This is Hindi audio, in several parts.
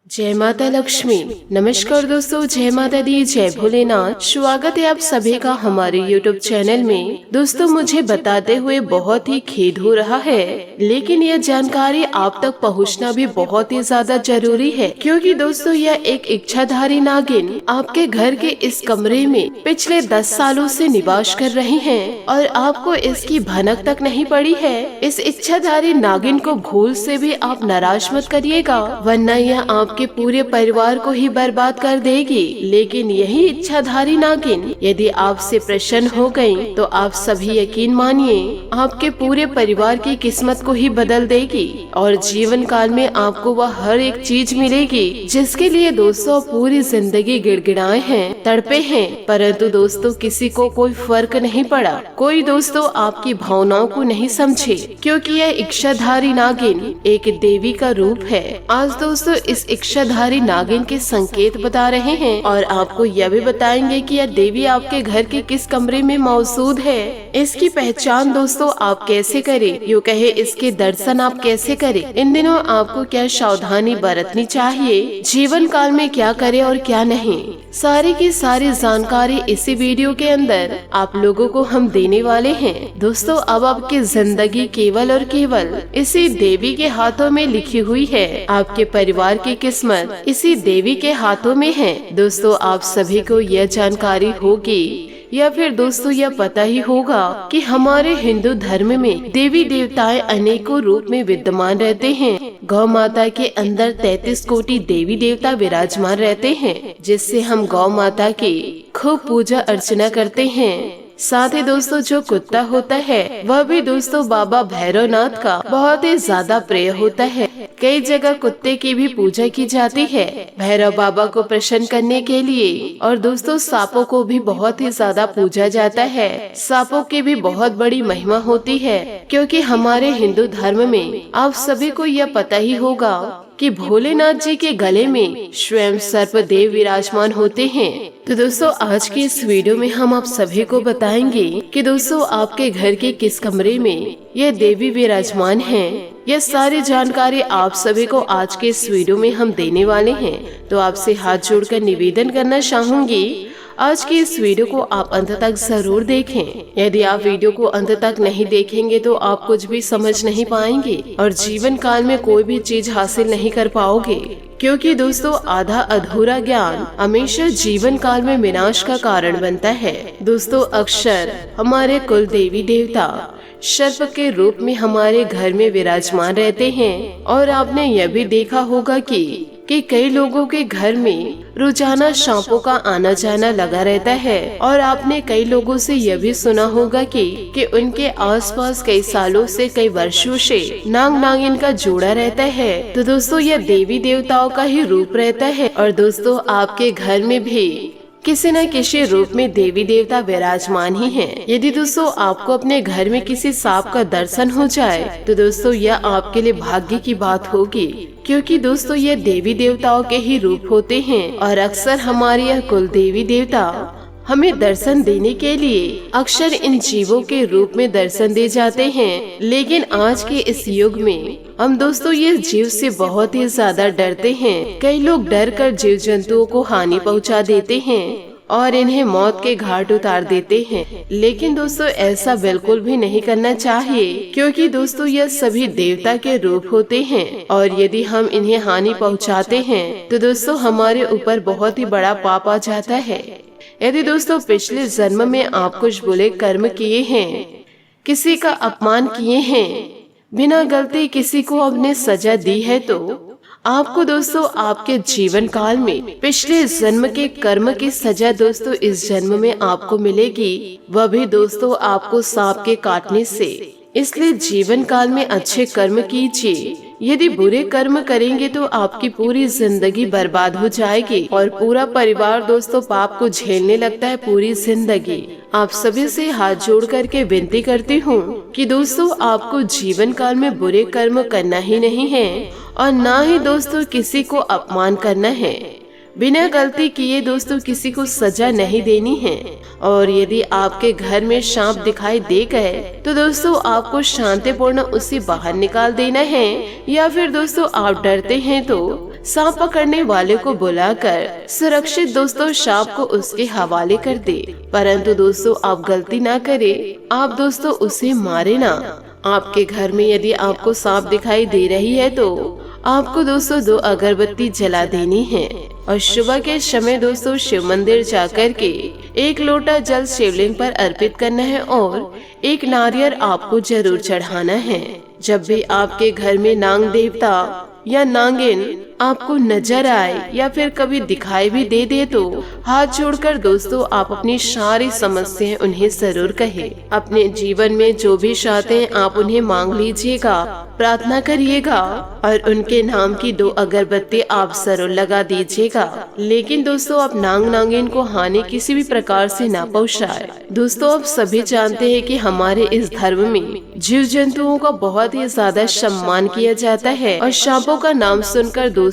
जय माता लक्ष्मी। नमस्कार दोस्तों, जय माता दी, जय भोलेनाथ। स्वागत है आप सभी का हमारे YouTube चैनल में। दोस्तों, मुझे बताते हुए बहुत ही खेद हो रहा है, लेकिन यह जानकारी आप तक पहुंचना भी बहुत ही ज्यादा जरूरी है, क्योंकि दोस्तों यह एक इच्छाधारी नागिन आपके घर के इस कमरे में पिछले 10 सालों से निवास कर रही है और आपको इसकी भनक तक नहीं पड़ी है। इस इच्छाधारी नागिन को भूल से भी आप नाराज मत करिएगा, वरना यह आपके पूरे परिवार को ही बर्बाद कर देगी। लेकिन यही इच्छाधारी नागिन यदि आपसे प्रसन्न हो गई, तो आप सभी यकीन मानिए आपके पूरे परिवार की किस्मत को ही बदल देगी और जीवन काल में आपको वह हर एक चीज मिलेगी जिसके लिए दोस्तों पूरी जिंदगी गिड़गिड़ाए हैं, तड़पे हैं, परंतु दोस्तों किसी को कोई फर्क नहीं पड़ा। कोई दोस्तों आपकी भावनाओं को नहीं समझे, क्योंकि यह इच्छाधारी नागिन एक देवी का रूप है। आज दोस्तों इस इच्छाधारी नागिन के संकेत बता रहे हैं और आपको यह भी बताएंगे कि यह देवी आपके घर के किस कमरे में मौजूद है। इसकी पहचान दोस्तों आप कैसे करें, यूँ कहे इसके दर्शन आप कैसे करें, इन दिनों आपको क्या सावधानी बरतनी चाहिए, जीवन काल में क्या करें और क्या नहीं, सारी की सारी जानकारी इसी वीडियो के अंदर आप लोगों को हम देने वाले हैं। दोस्तों अब आपकी जिंदगी केवल और केवल इसी देवी के हाथों में लिखी हुई है। आपके परिवार की किस्मत इसी देवी के हाथों में है। दोस्तों आप सभी को यह जानकारी होगी या फिर दोस्तों यह पता ही होगा कि हमारे हिंदू धर्म में देवी देवताएं अनेकों रूप में विद्यमान रहते हैं। गौ माता के अंदर 33 कोटि देवी देवता विराजमान रहते हैं, जिससे हम गौ माता की खूब पूजा अर्चना करते हैं। साथ ही दोस्तों जो कुत्ता होता है वह भी दोस्तों बाबा भैरवनाथ का बहुत ही ज्यादा प्रिय होता है। कई जगह कुत्ते की भी पूजा की जाती है भैरव बाबा को प्रसन्न करने के लिए। और दोस्तों सांपों को भी बहुत ही ज्यादा पूजा जाता है। सांपों की भी बहुत बड़ी महिमा होती है, क्योंकि हमारे हिंदू धर्म में आप सभी को यह पता ही होगा कि भोलेनाथ जी के गले में स्वयं सर्पदेव विराजमान होते हैं। तो दोस्तों आज की इस वीडियो में हम आप सभी को बताएंगे कि दोस्तों आपके घर के किस कमरे में यह देवी विराजमान है। यह सारी जानकारी आप सभी को आज के इस वीडियो में हम देने वाले हैं। तो आपसे हाथ जोड़कर निवेदन करना चाहूंगी, आज की इस वीडियो को आप अंत तक जरूर देखें। यदि आप वीडियो को अंत तक नहीं देखेंगे तो आप कुछ भी समझ नहीं पाएंगे और जीवन काल में कोई भी चीज हासिल नहीं कर पाओगे, क्योंकि दोस्तों आधा अधूरा ज्ञान हमेशा जीवन काल में विनाश का कारण बनता है। दोस्तों अक्सर हमारे कुल देवी देवता सर्प के रूप में हमारे घर में विराजमान रहते हैं और आपने यह भी देखा होगा कि कई लोगों के घर में रोजाना सांपों का आना जाना लगा रहता है। और आपने कई लोगों से यह भी सुना होगा कि उनके आसपास कई सालों से, कई वर्षों से नाग नागिन का जोड़ा रहता है। तो दोस्तों यह देवी देवताओं का ही रूप रहता है। और दोस्तों आपके घर में भी किसी न किसी रूप में देवी देवता विराजमान ही हैं। यदि दोस्तों आपको अपने घर में किसी सांप का दर्शन हो जाए तो दोस्तों यह आपके लिए भाग्य की बात होगी, क्योंकि दोस्तों यह देवी देवताओं के ही रूप होते हैं। और अक्सर हमारे यह कुल देवी देवता हमें दर्शन देने के लिए अक्सर इन जीवों के रूप में दर्शन दे जाते हैं। लेकिन आज के इस युग में हम दोस्तों ये जीव से बहुत ही ज्यादा डरते हैं। कई लोग डर कर जीव जंतुओं को हानि पहुंचा देते हैं और इन्हें मौत के घाट उतार देते हैं। लेकिन दोस्तों ऐसा बिल्कुल भी नहीं करना चाहिए, क्योंकि दोस्तों यह सभी देवता के रूप होते हैं और यदि हम इन्हें हानि पहुंचाते हैं तो दोस्तों हमारे ऊपर बहुत ही बड़ा पाप आ जाता है। यदि दोस्तों पिछले जन्म में आप कुछ बुरे कर्म किए हैं, किसी का अपमान किए हैं, बिना गलती किसी को आपने सजा दी है, तो आपको दोस्तों आपके जीवन काल में पिछले जन्म के कर्म की सजा दोस्तों इस जन्म में आपको मिलेगी, वह भी दोस्तों आपको सांप के काटने से। इसलिए जीवन काल में अच्छे कर्म कीजिए। यदि बुरे कर्म करेंगे तो आपकी पूरी जिंदगी बर्बाद हो जाएगी और पूरा परिवार दोस्तों पाप को झेलने लगता है पूरी जिंदगी। आप सभी से हाथ जोड़ करके विनती करती हूँ कि दोस्तों आपको जीवन काल में बुरे कर्म करना ही नहीं है और ना ही दोस्तों किसी को अपमान करना है। बिना गलती किए दोस्तों किसी को सजा नहीं देनी है। और यदि आपके घर में सांप दिखाई दे गए तो दोस्तों आपको शांतिपूर्ण उसे बाहर निकाल देना है, या फिर दोस्तों आप डरते हैं तो सांप पकड़ने वाले को बुलाकर सुरक्षित दोस्तों सांप को उसके हवाले कर दे। परंतु दोस्तों आप गलती ना करें, आप दोस्तों उसे मारे ना। आपके घर में यदि आपको सांप दिखाई दे रही है तो आपको दोस्तों 2 अगरबत्ती जला देनी है और सुबह के समय दोस्तों शिव मंदिर जाकर के 1 लोटा जल शिवलिंग पर अर्पित करना है और 1 नारियल आपको जरूर चढ़ाना है। जब भी आपके घर में नाग देवता या नागिन आपको नजर आए या फिर कभी दिखाई भी दे तो हाथ जोड़कर दोस्तों आप अपनी सारी समस्याएं उन्हें जरूर कहे। अपने जीवन में जो भी चाहते हैं आप उन्हें मांग लीजिएगा, प्रार्थना करिएगा और उनके नाम की 2 अगरबत्ती आप जरूर लगा दीजिएगा। लेकिन दोस्तों आप नाग नागिन को हानि किसी भी प्रकार से ना पहुँचाए। दोस्तों आप सभी जानते हैं कि हमारे इस धर्म में जीव जंतुओं का बहुत ही ज्यादा सम्मान किया जाता है और सांपों का नाम सुनकर दोस्तों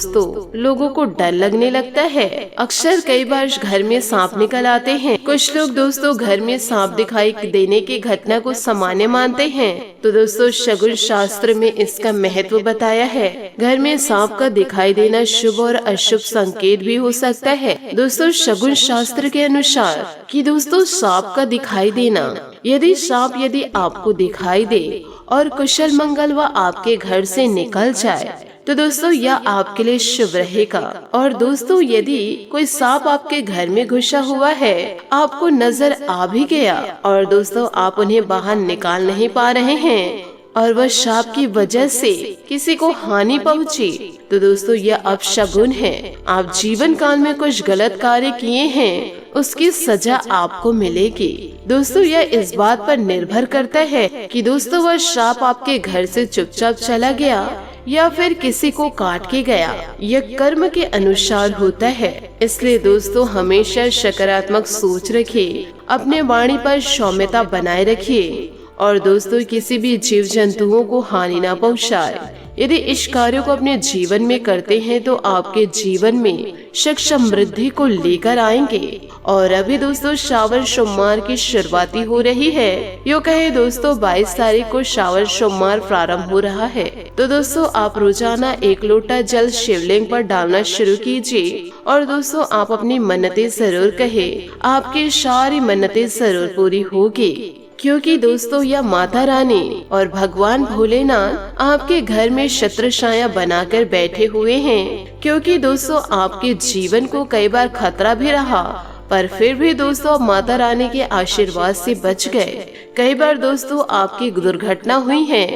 लोगों को डर लगने लगता है। अक्सर कई बार घर में सांप निकल आते हैं। कुछ लोग दोस्तों घर में सांप दिखाई देने की घटना को सामान्य मानते हैं। तो दोस्तों शगुन शास्त्र में इसका महत्व बताया है। घर में सांप का दिखाई देना शुभ और अशुभ संकेत भी हो सकता है। दोस्तों शगुन शास्त्र के अनुसार कि दोस्तों सांप का दिखाई देना, यदि आपको दिखाई दे और कुशल मंगल व आपके घर से निकल जाए तो दोस्तों यह आपके लिए शुभ रहेगा। और दोस्तों यदि कोई सांप आपके घर में घुसा हुआ है, आपको नजर आ भी गया और दोस्तों आप उन्हें बाहर निकाल नहीं पा रहे हैं और वह सांप की वजह से किसी को हानि पहुंची, तो दोस्तों यह अपशगुन है। आप जीवन काल में कुछ गलत कार्य किए हैं, उसकी सजा आपको मिलेगी। दोस्तों यह इस बात पर निर्भर करता है कि दोस्तों वह सांप आपके घर से चुपचाप चला गया या फिर किसी को काट के गया। यह कर्म के अनुसार होता है। इसलिए दोस्तों हमेशा सकारात्मक सोच रखिए, अपने वाणी पर सौम्यता बनाए रखिए और दोस्तों किसी भी जीव जंतुओं को हानि न पहुंचाए। यदि इस कार्य को अपने जीवन में करते हैं तो आपके जीवन में सुख समृद्धि को लेकर आएंगे। और अभी दोस्तों श्रावण सोमवार की शुरुआती हो रही है। यूँ कहे दोस्तों 22 तारीख को श्रावण सोमवार प्रारंभ हो रहा है। तो दोस्तों आप रोजाना 1 लोटा जल शिवलिंग पर डालना शुरू कीजिए और दोस्तों आप अपनी मन्नतें जरूर कहे, आपकी सारी मन्नतें जरूर पूरी होगी। क्योंकि दोस्तों यह माता रानी और भगवान भोलेनाथ आपके घर में छत्र छाया बनाकर बैठे हुए हैं। क्योंकि दोस्तों आपके जीवन को कई बार खतरा भी रहा, पर फिर भी दोस्तों आप माता रानी के आशीर्वाद से बच गए। कई बार दोस्तों आपकी दुर्घटना हुई है,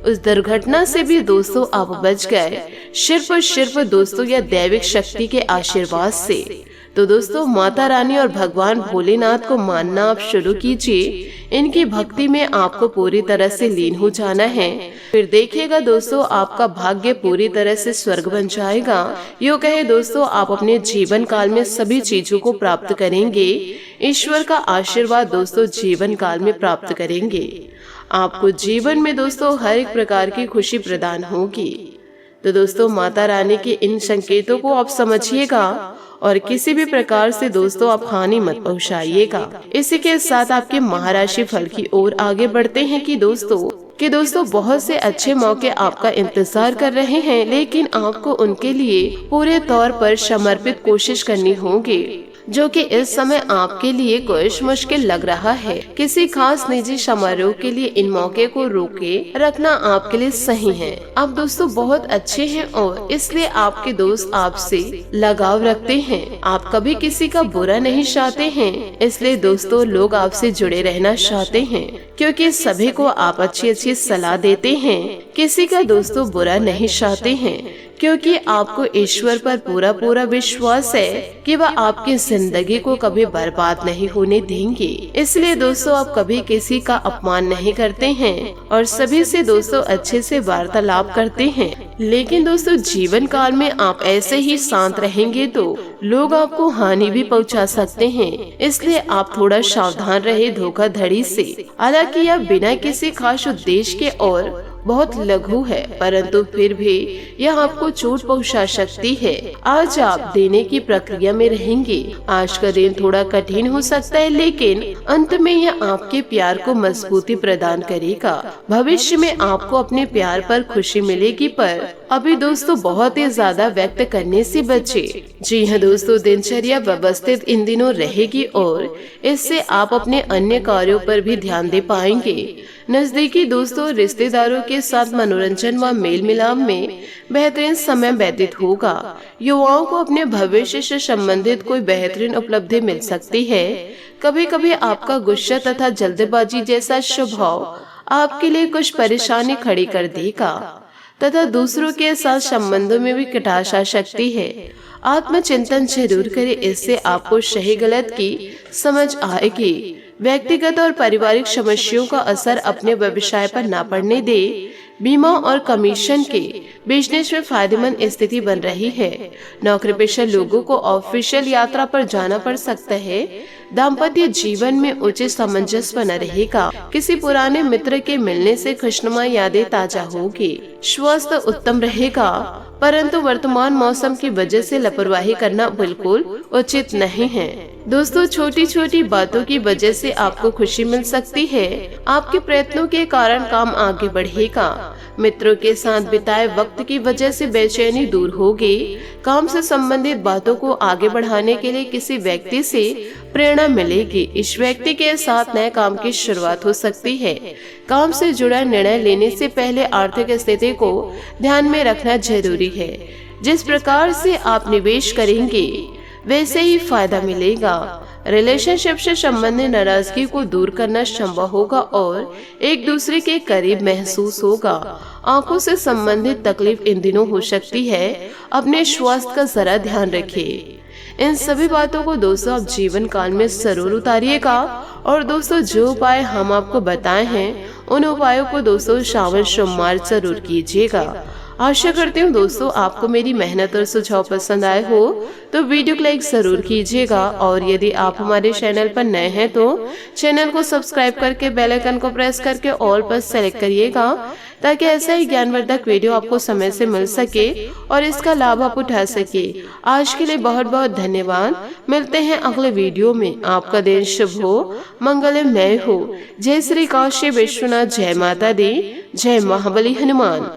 उस दुर्घटना से भी दोस्तों आप बच गए, सिर्फ दोस्तों यह दैविक शक्ति के आशीर्वाद से। तो दोस्तों माता रानी और भगवान भोलेनाथ को मानना आप शुरू कीजिए। इनकी भक्ति में आपको पूरी तरह से लीन हो जाना है। फिर देखिएगा दोस्तों आपका भाग्य पूरी तरह से स्वर्ग बन जाएगा। यूँ कहे दोस्तों आप अपने जीवन काल में सभी चीजों को प्राप्त करेंगे। ईश्वर का आशीर्वाद दोस्तों जीवन काल में प्राप्त करेंगे। आपको जीवन में दोस्तों हर एक प्रकार की खुशी प्रदान होगी। तो दोस्तों माता रानी के इन संकेतों को आप समझिएगा और किसी भी प्रकार से दोस्तों आप हानि मत पहुंचाइएगा। इसी के साथ आपके महाराशि फल की ओर आगे बढ़ते हैं कि दोस्तों बहुत से अच्छे मौके आपका इंतजार कर रहे हैं, लेकिन आपको उनके लिए पूरे तौर पर समर्पित कोशिश करनी होगी, जो कि इस समय आपके लिए कुछ मुश्किल लग रहा है। किसी खास निजी समारोह के लिए इन मौके को रोके रखना आपके लिए सही है। आप दोस्तों बहुत अच्छे हैं और इसलिए आपके दोस्त आपसे लगाव रखते हैं। आप कभी किसी का बुरा नहीं चाहते हैं, इसलिए दोस्तों लोग आपसे जुड़े रहना चाहते हैं, क्योंकि सभी को आप अच्छी सलाह देते हैं। किसी का दोस्तों बुरा नहीं चाहते हैं, क्योंकि आपको ईश्वर पर पूरा विश्वास है कि वह आपकी जिंदगी को कभी बर्बाद नहीं होने देंगे। इसलिए दोस्तों आप कभी किसी का अपमान नहीं करते हैं और सभी से दोस्तों अच्छे से वार्तालाप करते हैं। लेकिन दोस्तों जीवन काल में आप ऐसे ही शांत रहेंगे तो लोग आपको हानि भी पहुंचा सकते हैं। इसलिए आप थोड़ा सावधान रहे धोखाधड़ी से। हालांकि आप बिना किसी खास उद्देश्य के और बहुत लघु है, परंतु फिर भी यह आपको चोट पहुंचा सकती है। आज आप देने की प्रक्रिया में रहेंगे। आज का दिन थोड़ा कठिन हो सकता है, लेकिन अंत में यह आपके प्यार को मजबूती प्रदान करेगा। भविष्य में आपको अपने प्यार पर खुशी मिलेगी, पर अभी दोस्तों बहुत ही ज्यादा व्यक्त करने से बचे। जी हाँ दोस्तों, दिनचर्या व्यवस्थित इन दिनों रहेगी और इससे आप अपने अन्य कार्यों पर भी ध्यान दे पाएंगे। नजदीकी दोस्तों और रिश्तेदारों के साथ मनोरंजन व मेल मिलाप में बेहतरीन समय व्यतीत होगा। युवाओं को अपने भविष्य से संबंधित कोई बेहतरीन उपलब्धि मिल सकती है। कभी कभी आपका गुस्सा तथा जल्दबाजी जैसा स्वभाव आपके लिए कुछ परेशानी खड़ी कर देगा तथा दूसरों के साथ संबंधों में भी खटास आ सकती है। आत्मचिंतन जरूर करें, इससे आपको सही गलत की समझ आएगी। व्यक्तिगत और पारिवारिक समस्याओं का असर अपने व्यवसाय पर ना पड़ने दे। बीमा और कमीशन के बिजनेस में फायदेमंद स्थिति बन रही है। नौकरी पेशा लोगों को ऑफिशियल यात्रा पर जाना पड़ सकता है। दाम्पत्य जीवन में उचित सामंजस्य बना रहेगा। किसी पुराने मित्र के मिलने से खुशनुमा यादें ताजा होगी। स्वास्थ्य उत्तम रहेगा, परंतु वर्तमान मौसम की वजह से लापरवाही करना बिल्कुल उचित नहीं है। दोस्तों, छोटी छोटी बातों की वजह से आपको खुशी मिल सकती है। आपके प्रयत्नों के कारण काम आगे बढ़ेगा। मित्रों के साथ बिताए वक्त की वजह से बेचैनी दूर होगी। काम से संबंधित बातों को आगे बढ़ाने के लिए किसी व्यक्ति से प्रेरणा मिलेगी। इस व्यक्ति के साथ नए काम की शुरुआत हो सकती है। काम से जुड़ा निर्णय लेने से पहले आर्थिक स्थिति को ध्यान में रखना जरूरी है। जिस प्रकार से आप निवेश करेंगे वैसे ही फायदा मिलेगा। रिलेशनशिप से संबंधित नाराजगी को दूर करना संभव होगा और एक दूसरे के करीब महसूस होगा। आंखों से संबंधित तकलीफ इन दिनों हो सकती है। अपने स्वास्थ्य का जरा ध्यान रखिए। इन सभी बातों को दोस्तों आप जीवन काल में जरूर उतारिएगा। और दोस्तों, जो उपाय हम आपको बताए हैं उन उपायों को दोस्तों श्रावण सोमवार जरूर कीजिएगा। आशा करती हूँ दोस्तों आपको मेरी मेहनत और सुझाव पसंद आए हो तो वीडियो को लाइक जरूर कीजिएगा। और यदि आप हमारे चैनल पर नए हैं तो चैनल को सब्सक्राइब करके बेल आइकन को प्रेस करके ऑल पर सेलेक्ट करिएगा, ताकि ऐसा ही ज्ञानवर्धक वीडियो आपको समय से मिल सके और इसका लाभ आप उठा सके। आज के लिए बहुत बहुत धन्यवाद। मिलते हैं अगले वीडियो में। आपका दिन शुभ हो, मंगलमय हो। जय श्री काशी विश्वनाथ, जय माता दी, जय महाबली हनुमान।